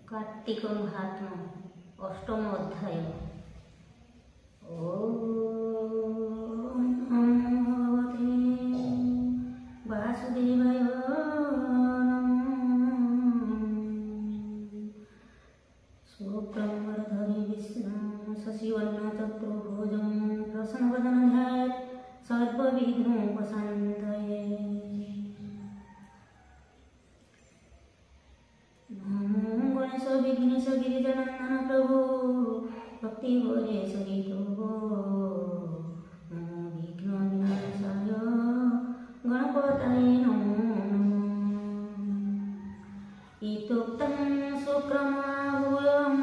कार्तिक महात्मा अष्टम अध्याय। ओम नमो भगवते वासुदेवाय शुक्रमरधरे विष्णु शशिवर्णं चतुर्भुजं प्रसन्नवदनं ध्यायेत् सर्वविघ्नोपशान्तये। विघ्नेश गिरिजनंदन प्रभु भक्ति वरेश गीतो विघ्न विनाशाय गणपतये नमो नमः। इतोक्तं शुक्रमाहुलं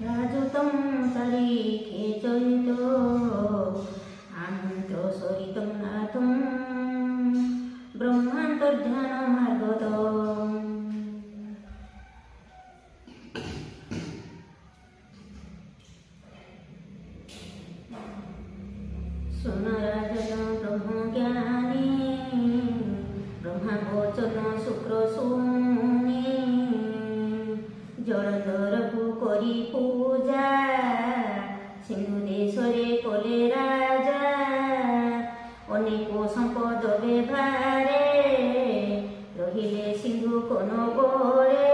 राजुतं तारीखे चरितो आमन्त्रोसरितं नाथं ब्रह्मान्तर्ध्यानमार्गतम्। सुनराजन ब्रह्मज्ञानी ब्रह्मवचन शुक्रशूनि जलधरकु करी पूजा सिंधु देशरे कले राजा अनेक संपद बेभारे रहिले सिंधु कोन गोरे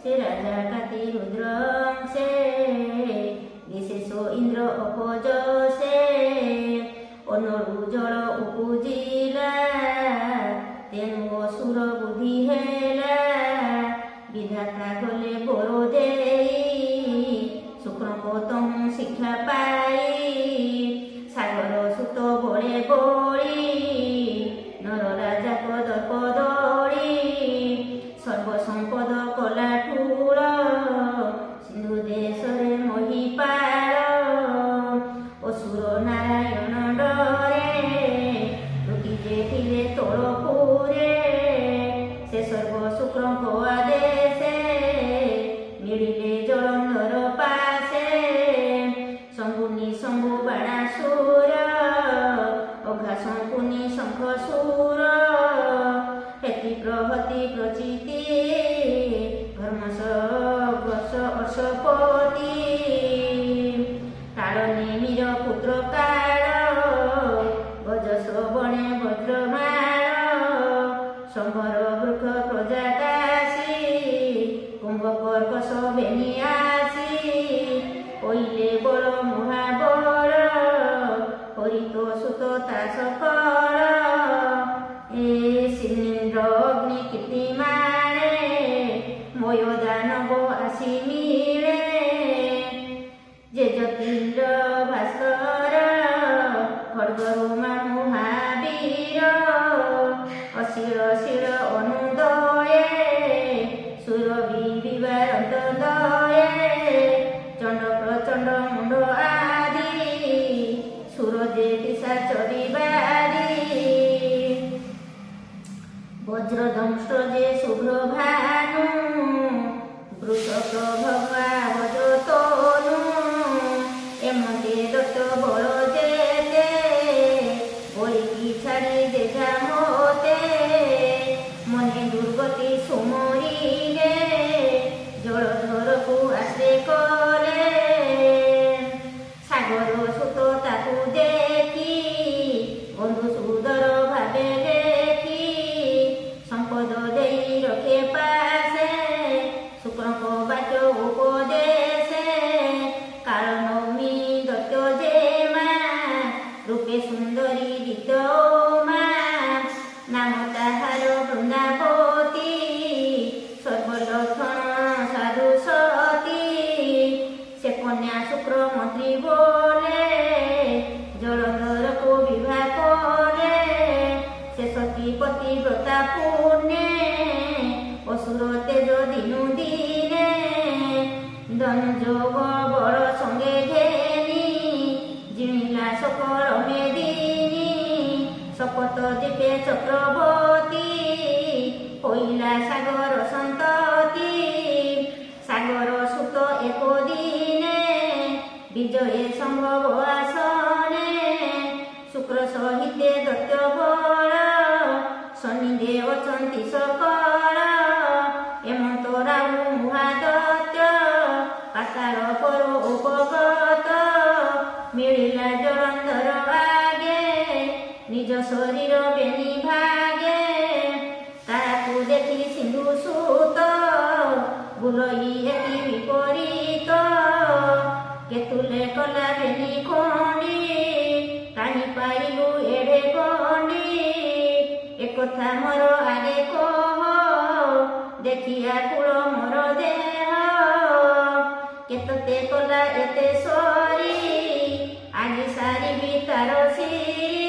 से राजा काति रुद्रंशे विशेष इंद्र अपजसे अनरु जल उपजिला तेनु असुर बुद्धि हेला विधाता गले बर देई शुक्रपतम शिक्षा पाई सागर सुत बड़े बड़ी नर राजा दर्प दड़ी सर्वसंपद कला ठूल सिंधु देशरे महिपाल असुर नारायण डरे रुकी जे तोड़पुरे से सर्व शुक्र आदेशे मिलिले जलंधर पासे शंभुनि शंभु बाणासुर अघा शंकुनि शंखसूर हेति प्रहति प्रचिति धर्मस वर्ष अशपति कालनेमिर पुत्र काल गजस बणे वज्रमाल शंभर वृक्ष प्रजाकाशी कुंभकर्कश बेनियासी पहिले बल महाबल हरित सुत तासफल ए सिलिंद्र अग्नि कीर्तिमाने मय दानव आसी मिले जे जतीन्द्र भास्कर खड्गरोमा महावीर अशिर शिर अनुदये सुरभि विवारत दये चंड प्रचंड मुंड आदि सुरजे दिशा चरिबारी वज्रदंष्ट जे शुभ्र भानु वृषभ भगवा वजतनु एमते दत्त बल जेते बोलिकी छाड़ी देजा मोते मने दुर्गति सुमरिले जलधरकु आश्रे कले सागर सुत ताकु देखी बंधु सुदर भावे देखी संपद देई रखे पासे शुक्रक वाक्य उपदेशे कालनौमी दत्त जेमा रूपे सुंदरी दितोमा नाम ताहार वृंदावती सर्वलक्षण साधु सती से कन्या शुक्र मंत्री बोले जलधर को विवाह करे से सतीपति व्रता पुण्य असुर तेज दिनु दिने धन जोग बड़ संगे घेनी जिणिला सकल मेदिनी शपथ दीपे चक्रवर्ती होइला सागर संतति सागर सुत एक दिने विजये संभव आसने शुक्र सहिते दत्त बल शनिदेव अछंती सकल एमंत राहु ମହାଦତ୍ୟ ପାତାଳ ପର ଉପଗତ ମିଳିଲା ଜଳନ୍ଧର ଆଗେ ନିଜ ଶରୀର ବେନି ଭାଗେ ତାକୁ ଦେଖି ସିନ୍ଧୁ ସୁତ ବୁଲଇ ଏତି ବିପରୀତ କେତୁଲେ କଲା ବେନି ଖଣ୍ଡି କାହିଁ ପାଇଲୁ ଏଡ଼େ ଗଣ୍ଡି ଏକଥା ମୋର ଆଗେ କହ ଦେଖିଆ କୁଳ ମୋର ଦେହ କେତତେ କଲା ଏତେ ସରି ଆଜି ସାରିବି ତାର ସିରି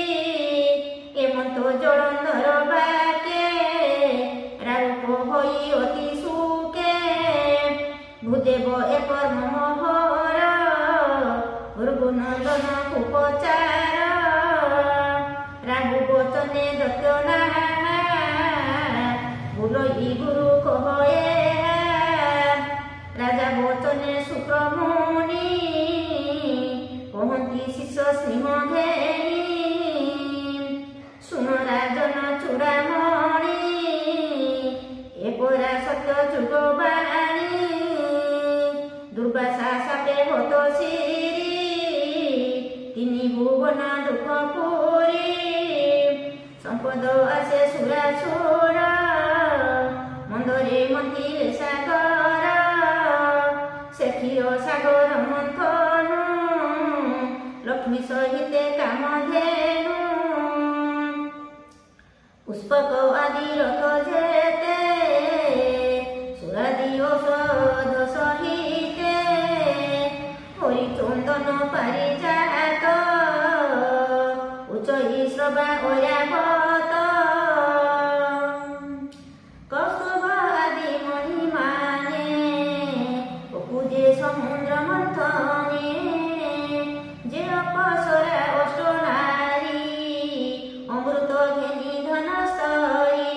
ଏମନ୍ତ ଜଳନ୍ଧର ବାକେ ରାଉପ ହୋଇ ଅତି ସୁକେ ଭୂଦେବ ଏକ ମୋହର ଭୃଗୁନନ୍ଦନ ଉପଚାର ରାହୁ ବଚନେ ଦତ୍ୟନା ବୁଲଇ ଗୁରୁ କହଏ ରାଜା ବଚନେ ଶୁକ୍ରମୁନି କହନ୍ତି ଶିଷ୍ୟ ସିଂହ ଘେନି ଶୁଣ ରାଜନ ଚୂଡ଼ାମଣି ଏପରା ସତ୍ୟ ଯୁଗବାଣୀ ଦୁର୍ବାସା ସାପେ ହତ ଶିରି ତିନି ଭୁବନ ଦୁଃଖ ପୁରୀ ସମ୍ପଦ ଆସେ ସୁରାସୁର ମନ୍ଦରେ ମନ୍ଦିରେ ସାଗର ସେ କ୍ଷୀର ସାଗର ମନ୍ଥନ ଲକ୍ଷ୍ମୀ ସହିତେ କାମଧେନୁ ପୁଷ୍ପକ ଆଦି ରଥ ଯେତେ ସୁରାଦି ଔଷଧ ସହିତେ ହରିଚନ୍ଦନ ପାରିଜାତ ଉଚ୍ଚ ଶ୍ରବା ଅୟାଭତ କୌସ୍ତୁଭ ଆଦି ମଣିମାନେ ଉପୂଜେ ସମୁଦ୍ର ମନ୍ଥନେ ଯେ ଅପସରା ଅଷ୍ଟନାରୀ ଅମୃତ ଘେନି ଧନସ୍ତରୀ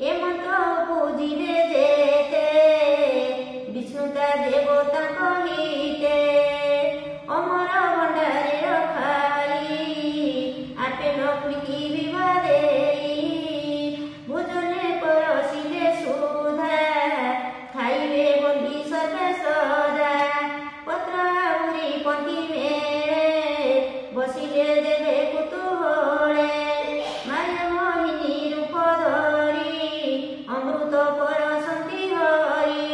ଏ ମନ୍ତ୍ର ପୂଜିଲେ ଯେତେ ବିଷ୍ଣୁତା ଦେବତା କହିତେ ଅମର ଭଣ୍ଡାରେ ରଖାଇ ଆପେ ଲକ୍ଷ୍ମୀ ବିବାଦେ ଭୋଜନେ ପରସିଲେ ସୁଧା ଖାଇବେ ବୋଲି ସଦା ସଦା ପତ୍ର ଆହୁରି ପନ୍ତି ମେଳେ ବସିଲେ ଦେବେ କୁତୁହଳେ ମାୟା ମୋହିନୀ ରୂପ ଧରି ଅମୃତ ପରସନ୍ତି ହରି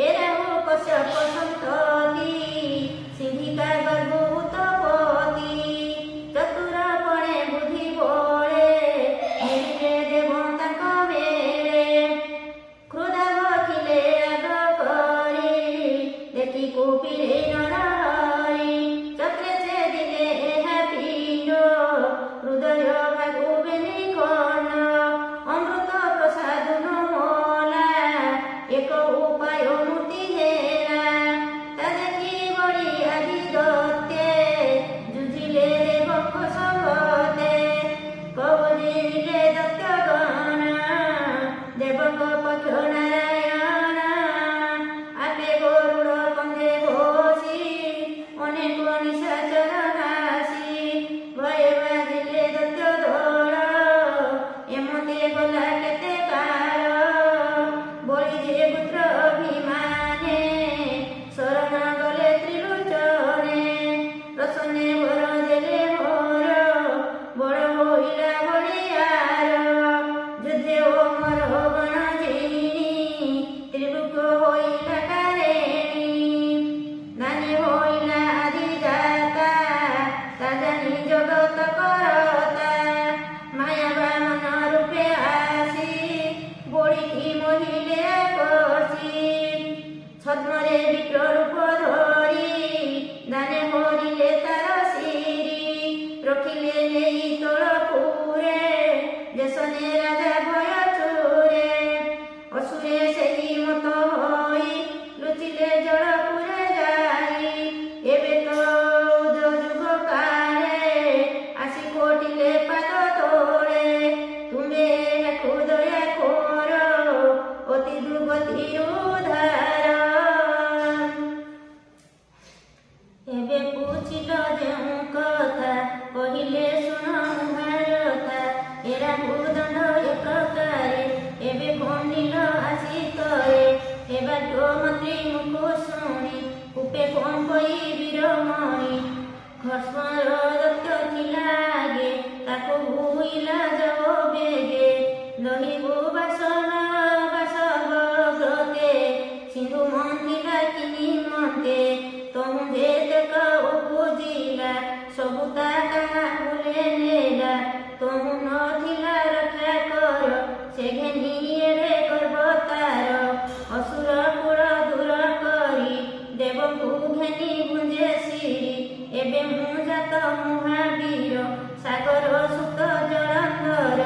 ଏରାହୁ କଶ୍ୟପ ସନ୍ତତି ସିଂହିକା ଗର୍ଭଭୂତପତି ଚତୁରପଣେ ବୁଦ୍ଧି ବଳେ ମିଳିଲେ ଦେବ ତାଙ୍କ ବେଳେ କ୍ରୋଧ ଭଖିଲେ ଆଗ କରି ଦେଖି କୋପିଲେ ନରହରି ଚକ୍ରେ ଛେଦିଲେ ଏହା ପିଣ୍ଡ ହୃଦୟ ଭାଗୁ ବେନି ଖଣ୍ଡ ଅମୃତ ପ୍ରସାଦ ନମଲା ଏକ ଉପାୟ ମୂର୍ତ୍ତି ହେଲା ତା ଦେଖି ବଳି ଆଜି ଦତ୍ତେ ଯୁଝିଲେ ଦେବଙ୍କ ସଙ୍ଗତେ କବଳିଲେ ଦତ୍ୟଗଣ ଦେବଙ୍କ ପକ୍ଷ ନାରାୟଣ ଆପେ ଗରୁଡ଼ କନ୍ଦେ ବସି ଅନେକ ନିଶାଚର ନାଶି ଭୟ ବାଜିଲେ ଦତ୍ୟ ଦଳ ଏମତେ ଗଲା କେତେ କାଳ ବଳି ଯେ ପୁତ୍ର ଅଭିମାନେ ଶରଣ ଗଲେ ତ୍ରିଲୋଚନେ ରସନେ ବର ଦେଲେ ହର ବଡ଼ ହୋଇଲା ବଳିୟାର ଯୁଦ୍ଧେ ଓମର ଗଣ ଜିଣି ତ୍ରିଲୋକ ହୋଇଲା କାରେଣୀ ନାନୀ ହୋଇଲା ଆଦି ଦାତା ତା ଜାଣି ଜଗତ କରତା ମାୟା ବାମନ ରୂପେ ଆସି ବଳିକି ମହିଲେ କଷି ଛଦ୍ମରେ ବିକ୍ର ରୂପ ଧରି ଦାନେ ହରିଲେ ତାର ଶିରି ରଖିଲେ ନେଇ ତଳପୁରେ ଦେଶନେ ରାଜା ଭୟ ଚୋରେ ଅସୁରେ ସେହି ମତ ହୋଇ ଲୁଚିଲେ ଜଳପୁରେ ଯାଇ ଏବେ ତ ଯୁଗ କାଳେ ଆସି କୋଟିଲେ ପାଦ ତୋଳେ ତୁମେ ଦୟା କର ଅତି ଦୁର୍ଗତିରୁ ଉଦ୍ଧାର ଏବେ ପୁଛିଲ ଯେଉଁ କଥା କହିଲେ ଶୁଣ ଭାରତା ଏରା ଭୂଦଣ୍ଡ ଏ ପ୍ରକାରେ ଏବେ ଖଣ୍ଡିଲ ଆସି କରେ ହୋଇ ବୀରମଣି ଖସ୍ମର ଦତ୍ତ ଥିଲା ଆଗେ ତାକୁ ଭୁଇଲା ଯାଅ ବେଗେ ଦହିବୁ ବାସନ ବାସବ ବ୍ରତେ ସିନ୍ଧୁ ମନ୍ଦିଲା କିନି ମନ୍ତେ ତମୁ ଯେତେକ ବୁଝିଲା ସବୁ ତା କାହା ଭୁଲେ ନେଲା ତମୁ ନଥିଲା ରକ୍ଷା କର ସେ ଘେନିଏରେ ଗର୍ବ ତାର ଅସୁର କୁଳ ଦୂର କରି ଦେବଙ୍କୁ ଘେନି ଗୁଞ୍ଜେ ସିରି ଏବେ ମୁଁ ଜାତ ମହାବୀର ସାଗର ସୁତ ଜଳନ୍ଧର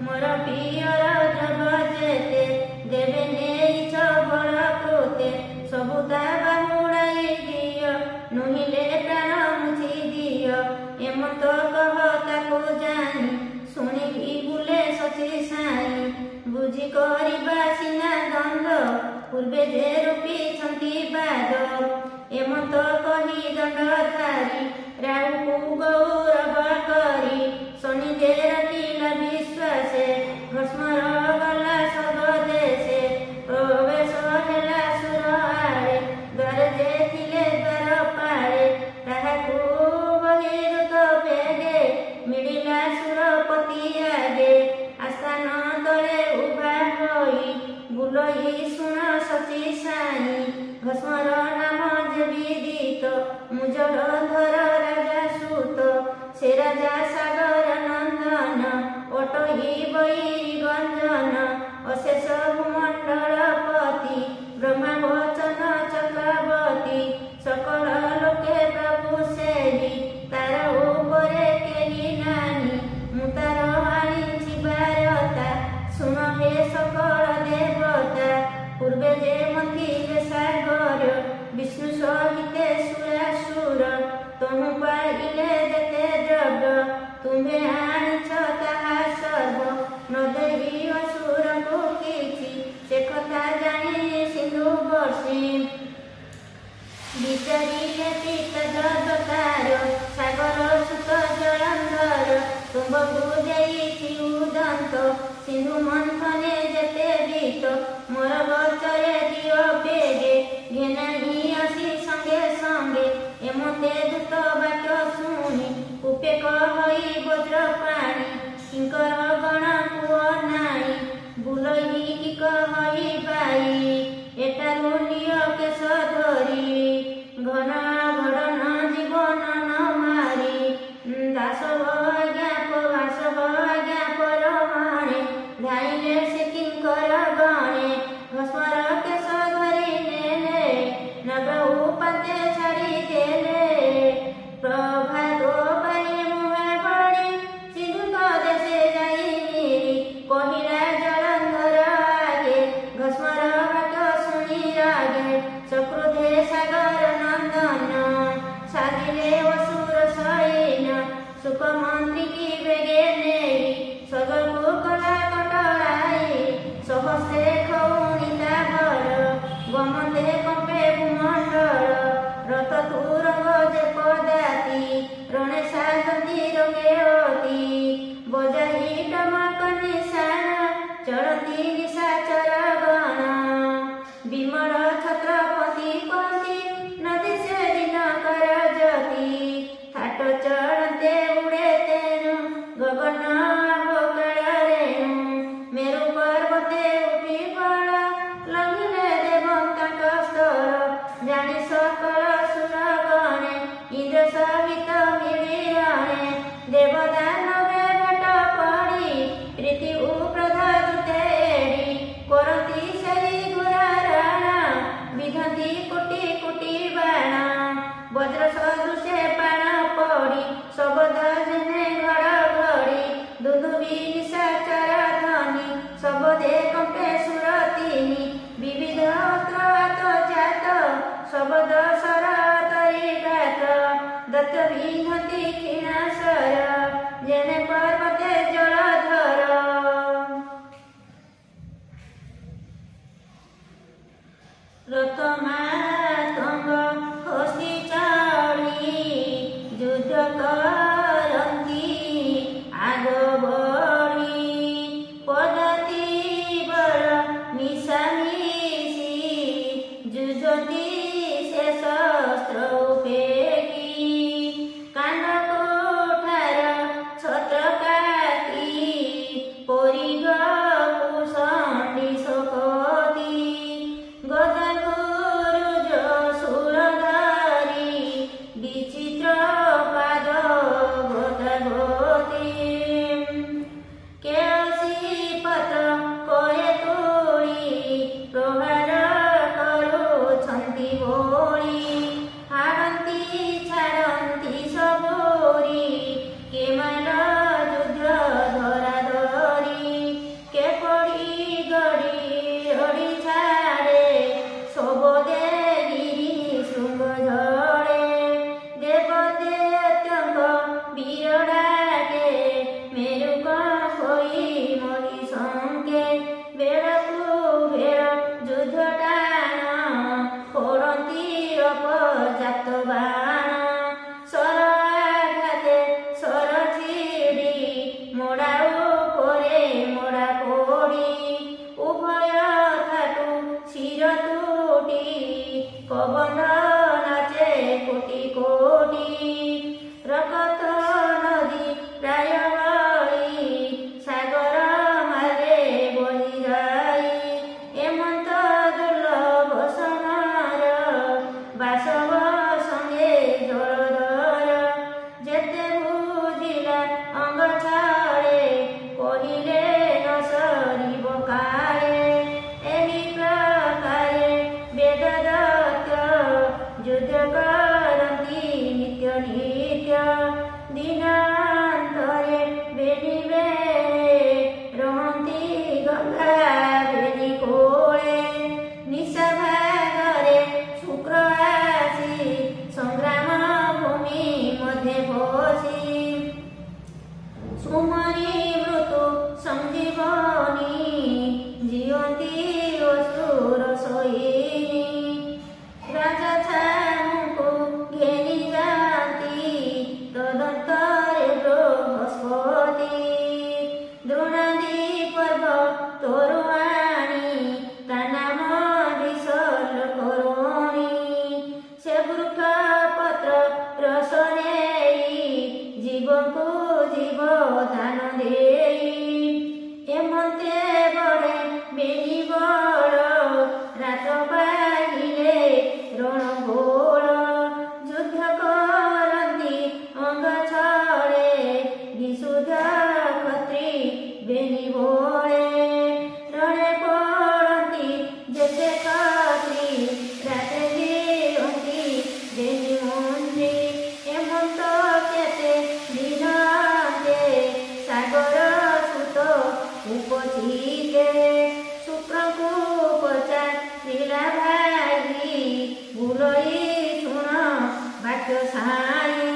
ମୋର ପିଅର ଜବ ଯେତେ ଦେବେ ନେଇଛ ବଳ କୃତେ ସବୁ ତା ବାହୁଡ଼ାଇ ଦିଅ ନୁହିଲେ ପ୍ରାଣ ମୁଛି ଦିଅ ଏମତ କହ ତାକୁ ଜାଣି ଶୁଣିକି ବୁଲେ ସଚି ସାଇ ବୁଝି କରିବା ସିନା ଦଣ୍ଡ ପୂର୍ବେ ଯେ ରୂପିଛନ୍ତି ବାଦ ଏମତ କହି ଦଣ୍ଡଧାରୀ ରାହୁକୁ ଗୌରବ କରି ଶନି ଯେ ରଖିଲା ବିଶ୍ୱାସେ ଭସ୍ମର ଗଲା ସ୍ୱଦେଶେ ପ୍ରବେଶ ହେଲା ସୁର ଆଡ଼େ ଦ୍ୱାର ଯେ ଥିଲେ ଦ୍ୱାର ପାଳେ ତାହାକୁ ବହିଦୂତ ବେଗେ ମିଳିଲା ସୁରପତି ଆଗେ ଆସ୍ଥାନ ତଳେ ଉଭା ହୋଇ ବୁଲଇ ଶୁଣ ସଚି ସାଇ ଭସ୍ମର ନାମ ଯେ ବିଦିତ ମୁଁ ଜଳଧର ରାଜା ସୁତ ସେ ରାଜା ସାଗର ନନ୍ଦନ ଅଟଇ ବୈରୀ ଗଞ୍ଜନ ଅଶେଷ ଭୂମଣ୍ଡଳପତି ବ୍ରହ୍ମା ବଚନ ଚକ୍ରବର୍ତ୍ତୀ ସକଳ ଲୋକେ ପ୍ରଭୁ ସେଇ ତାର ଉପରେ କେହି ନାହିଁ ମୁଁ ତାର ଆଣିଛି ବାରତା ଶୁଣ ହେ ସକଳ ଦେବତା ପୂର୍ବେ ଯେ ମନ୍ଥିଲେ ସାଗର ବିଷ୍ଣୁ ସହିତେ ସୁରାସୁର ତମୁ ପାଇଲେ ଯେତେ ଦ୍ରବ୍ୟ ତୁମ୍ଭେ ଆଣିଛ ତାହା ସର୍ବ ନ ଦେଇ ଅସୁରଙ୍କୁ କିଛି ସେ କଥା ଜାଣି ସିନ୍ଧୁ ବର୍ଷି ବିଚାରିଲେ ଚିତ୍ତ ଜଗତାର ସାଗର ସୁତ ଜଳନ୍ଧର ତୁମ୍ଭକୁ ଦେଇଛି ଉଦନ୍ତ ସିନ୍ଧୁ ମନ୍ଥନେ ଯେତେ ଗୀତ ମୋର ବଚରେ ଦିଅ ବେଗେ ଘେନାଇ ଆସି ସଙ୍ଗେ ସଙ୍ଗେ ଏମତେ ଦୂତ ବାକ୍ୟ ଶୁଣି ଉପେକ ହୋଇ ବଜ୍ର ପାଣି କିଙ୍କର ଗଣ ପୁଅ ନାଇଁ ବୁଲଇ କି କହି ପାଇ ଏଠାରୁ ନିଅ କେଶ ଧରି ଘନ ଘଡ଼ନ ଜୀବନ ନ ମାରି ଦାସବ ଆଜ୍ଞା ପରମାଣେ ଧାଇଲେ ସେ କିଙ୍କର ଗଣେ ଭସ୍ମର କେଶ ଧରି ନେଲେ ନବ ଉପାତେ ଛାଡ଼ି ଦେଲେ ପ୍ରଭାତ ପାଇ ମୁହେ ବଢ଼ି ସିନ୍ଧୁଙ୍କ ଦେଶେ ଯାଇ ମିରି କହିଲା ଜଳନ୍ଧର ଆଗେ ଭସ୍ମର ବାକ୍ୟ ଶୁଣି ରାଗେ ସକ୍ରୋଧେ ସାଗର ନନ୍ଦନ ସାଧିଲେ ଅସୁର ସୈନ୍ୟ ସୁକ ମନ୍ତ୍ରୀ କି ବେଗେ ନେଇ ସ୍ୱର୍ଗକୁ କଲା କଟଳାଇ ସହସ୍ରେ ଖଉଣି ତା ବର ଗମତେ କମ୍ପେ ଭୂମଣ୍ଡଳ ରଥ ତୁରଙ୍ଗ ଯେ ପଦାତି ରଣେ ସାଗନ୍ତି ରଙ୍ଗେ ଅତି ବଜାଇ ଡମକ ନିଶାଣ ଚଳନ୍ତି ନିଶାଚର ଗଣ ବିମଳ ଛତ୍ରପତି କହନ୍ତି ନଦୀ ସେ ଦିନ କର ଜ୍ୟୋତି ଥାଟ ଚଳନ୍ତେ ଉଡ଼େ ତେଣୁ ଗଗନ ରେଣୁ ମେରୁ ପର୍ବତେ ଉଠି ବଳ ଲଙ୍ଘିଲେ ଦେବତାଙ୍କ ସ୍ତର ଜାଣି ସକଳ ସୁର ଗଣେ ଇନ୍ଦ୍ର ସହିତ ମିଳିରଣେ ଦେବଦାନବେ ଭେଟ ପଡ଼ି ପ୍ରୀତି ଉପ୍ରଧାରୁତେ ଏଡ଼ି କରନ୍ତି ସେହି ଘୋରାରଣ ବିଧନ୍ତି କୋଟି କୋଟି ବାଣ ବଜ୍ର ସଦୃଶେ ବାଣ ପଡ଼ି ଶବଦ ଯେନେ ଘଡ଼ଘଡ଼ି ଦୁନ୍ଦୁଭି ନିଶାଚର ଧ୍ୱନି ଶବଦେ କମ୍ପେ ସୁରତିନି ବିବିଧ ଅସ୍ତ୍ର ହାତ ଜାତ ଶବଦ ସର ତରିଘାତ ଦତ୍ତ ବିହନ୍ତି କ୍ଷୀଣାସର ଯେନେ ପର୍ବତେ ଜଳଧର ରଥ ମାତଙ୍ଗ ହସ୍ତି ଚାଳି ଯୁଦ୍ଧ କରନ୍ତି ଆଗ ବଢ଼ି ପଦାତି ବଳ ମିଶାମିଶି ଯୁଜନ୍ତି ସେ ଶସ୍ତ୍ର ବନ୍ଧ ନାଚେ କୋଟି କୋଟି ରକତ ନଦୀ ପ୍ରାୟ ବଳି ସାଗର ମାରେ ବହିଯାଇ ଏମନ୍ତ ଦୁର୍ଲଭ ସମର ବାସବ ସଙ୍ଗେ ଜଳଧର ଯେତେ ବୁଝିଲା ଅଙ୍ଗ ଛାଡ଼େ କହିଲେ ନ ସରିବ କାଳେ ଏହି ପ୍ରକାରେ ବେଦଦତ୍ତ ଯୁଦ୍ଧ କରନ୍ତି ନିତ୍ୟ ନିତ୍ୟ ଦିନାନ୍ତରେ ବେନି ବେଳେ ରହନ୍ତି ଗଙ୍ଗା ବେନି କୋଳେ ନିଶା ଭାଗରେ ଶୁକ୍ର ଆସି ସଂଗ୍ରାମ ଭୂମି ମଧ୍ୟରେ ବସି ସୁମରି ମୃତ୍ୟୁ ସଞ୍ଜୀବନୀ ଜିଅନ୍ତି ଅସୁର ସହିନି ରାଜା ଛାମୁଙ୍କୁ ଘେନି ଯାଆନ୍ତି ତଦନ୍ତରେ ବୃହସ୍ପତି ଦ୍ରୋଣାଦି ପର୍ବ ତୋରୁ ଆଣି ତା ନାମ ବିସର୍ଗ କରୁଣି ସେ ବୃକ୍ଷ ପତ୍ର ରସ ନେଇ ଜୀବଙ୍କୁ ଜୀବ ଦାନ ଦେଇ ଏମନ୍ତେ ବଢ଼େ ବେନି ବଳ ରାତ ପାଇଲେ ରଣଗୋଳ ଯୁଦ୍ଧ କରନ୍ତି ଅଙ୍ଗ ଛଳେ ବିଶୁଦ୍ଧ ଖତ୍ରୀ ବେନି ବୋଳେ ରଣେ ପଡ଼ନ୍ତି ଯେତେ ଖତ୍ରୀ ରାତେ ଦିଅନ୍ତି ବେନି ମନ୍ତ୍ରୀ ଏମନ୍ତ କେତେ ଦିନ ଅନ୍ତେ ସାଗର ସୁତ ଉପଚିତେ ଶୁକ୍ରଙ୍କୁ ପଚାରିଲା ଭାଇ ବୁଲଇ ଶୁଣ ବାକ୍ୟ ସାଇ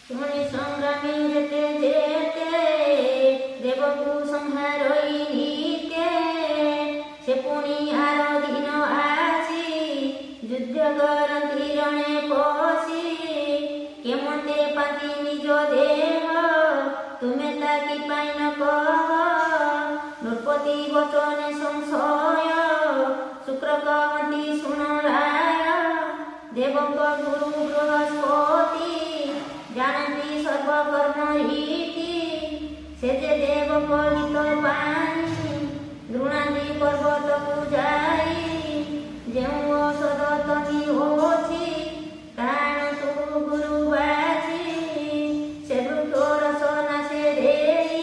ଶୁଣି ସଂଗ୍ରାମୀ ଯେତେ ଯେତେ ଦେବକୁ ସଂହାରଇ ନିତେ ସେ ପୁଣି ଆର ଦିନ ଆସି ଯୁଦ୍ଧ କରନ୍ତି ରଣେ ପଶି କେମନ୍ତେ ପାନ୍ତି ନିଜ ଦେହ ତୁମେ ତାକି ପାଇଁ ନ କହ ନୃପତି ବଚନେ ସଂଶୟ ଶୁକ୍ର କହନ୍ତି ଶୁଣ ରାୟ ଦେବଙ୍କ ଗୁରୁ ବୃହସ୍ପତି ଜାଣନ୍ତି ସର୍ବକର୍ମ ରୀତି ସେ ଯେ ଦେବଙ୍କ ହିତ ପାଇଁ ଦ୍ରୋଣାଦି ପର୍ବତକୁ ଯାଇ ଯେଉଁ ଔଷଧ ତମି ଅଛି ତାଣନ୍ତୁ ଗୁରୁ ବାଛି ସେ ବୃକ୍ଷ ରସ ନାଶେ ଦେଇ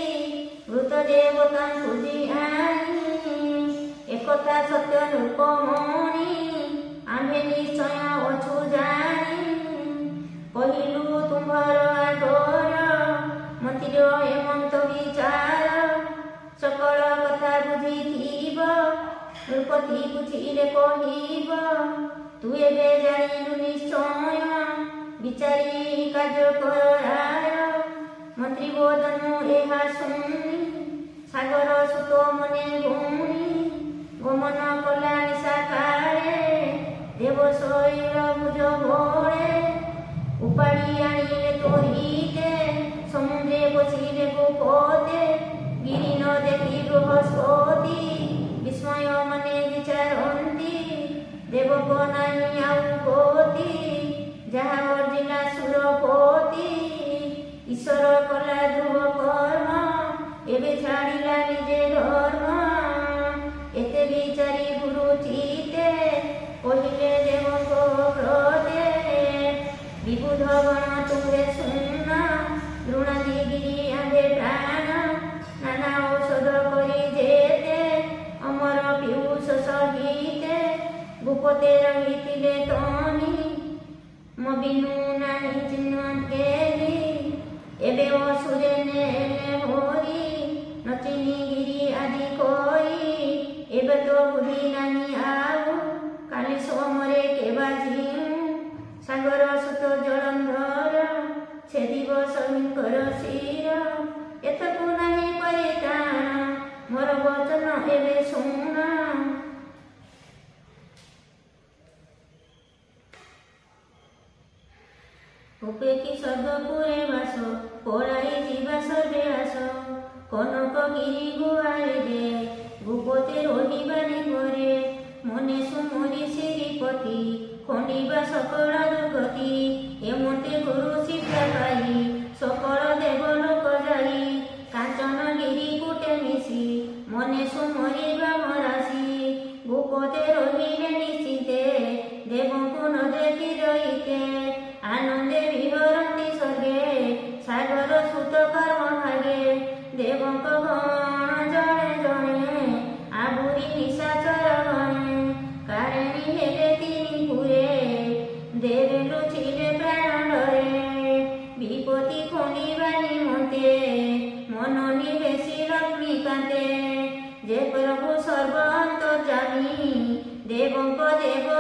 ମୃତ ଦେବତାଙ୍କୁ ଦିଆଇ ଏକଥା ସତ୍ୟ ନୃପମଣି ଆମ୍ଭେ ନିଶ୍ଚୟ ଅଛୁ ଜାଣି କହିଲୁ ତୁମ୍ଭର ଆଗର ମନ୍ଦିର ଏମନ୍ତ ବିଚାର ସକଳ କଥା ବୁଝିଥିବ ନୃପତି ବୁଝିଲେ କହିବ ତୁ ଏବେ ଜାଣିଲୁ ନିଶ୍ଚୟ ବିଚାରି କାର୍ଯ୍ୟ କର ରାୟ ମନ୍ତ୍ରୀ ବୋଧନୁ ଏହା ଶୁଣି ସାଗର ସୁତ ମନେ ଭଉଣୀ ଗମନ କଲା ନିଶା କାଳେ ଦେବ ଶୈଳ ଭୁଜ ଭଳେ ଉପାଡ଼ି ଆଣିଲେ ତୋହିତେ ସମୁଦ୍ରେ ବସିଲେ ଗୋପତେ ଗିରି ନ ଦେଖି ବୃହସ୍ପତି ବିସ୍ମୟ ମନେ ବିଚାରନ୍ତି ଦେବଙ୍କ ନାହିଁ ଆଉ ଗତି ଯାହା ଅର୍ଜିଲା ସୁରପତି ଈଶ୍ୱର କଲା ଧ୍ରୁବ କର୍ମ ଏବେ ଛାଡ଼ିଲା ନିଜେ ଧର୍ମ ଏତେ ବିଚାରି ଗୁରୁ ଚିତେ କହିଲେ ଦେବଙ୍କ ବ୍ରତେ ବିବୁଧ ଗଣ ତୁମେ ଶୁଣ ଦ୍ରୋଣାଦି ଗିରି ଆମ୍ଭେ ପ୍ରାଣ ନାନା ଔଷଧ କରି ଯେତେ ଅମର ପିୟୁଷ ସହିତେ ଭୂପତେ ରହିଥିଲେ ତମି ମୋ ବିନୁ ନାହିଁ ଚିହ୍ନ କେଲି ଏବେ ଅସୁରେ ନେଲେ ଭରି ନଚିନି ଗିରି ଆଦି କରି ଏବେ ତ ବୁଦ୍ଧି ନାହିଁ ଆଉ କାଲି ସମରେ କେବା ଝିଉ ସାଗର ସୁତ ଜଳନ୍ଧର ଛେଦିବ ସଭିଙ୍କର ଶିର ଏତକୁ ନାହିଁ ପରିତାଣ ମୋର ବଚନ ଏବେ ଶୁଣ ଉପେକି ସର୍ଗପୁରେ ବାସ ପଳାଇ ଯିବା ସର୍ବେ ଆସ କନକ ଗିରି ଗୁଆରେ ଦେ ଭୂପତେ ରହିବାନି ମନେ ସୁମରି ଶ୍ରୀପତି ଖଣ୍ଡିବା ସକଳ ଦୁର୍ଗତି ଏମତେ ଗୁରୁ ଶିକ୍ଷା ପାଇ ସକଳ ଦେବଲୋକ ଯାଇ କାଞ୍ଚନ ଗିରି କୁଟେ ମିଶି ମନେ ସୁମରିବା ମରାସି ଗୋପଦେ ରହିଲେ ନିଶ୍ଚିନ୍ତେ ଦେବଙ୍କୁ ନ ଦେଖି ରହିତେ ଆନନ୍ଦେ ବିହରନ୍ତି ସ୍ୱର୍ଗେ ସାଗର ସୁତ କର୍ମ ଭାଗେ ଦେବଙ୍କ ଗଣ ଜଣେ ଜଣେ ଆବୁରି ନିଶାଚର ଗଣେ କାରେଣୀ ହେଲେ ତିନି ପୁରେ ଦେବେ ଲୁଚିଲେ ପ୍ରାଣ ଡରେ ବିପତ୍ତି ଖୋଲିବା ନିମନ୍ତେ ମନ ନିବେଶି ଲକ୍ଷ୍ମୀକାନ୍ତେ ଯେ ପ୍ରଭୁ ସର୍ବ ଅନ୍ତର୍ଯାମୀ ଦେବଙ୍କ ଦେବ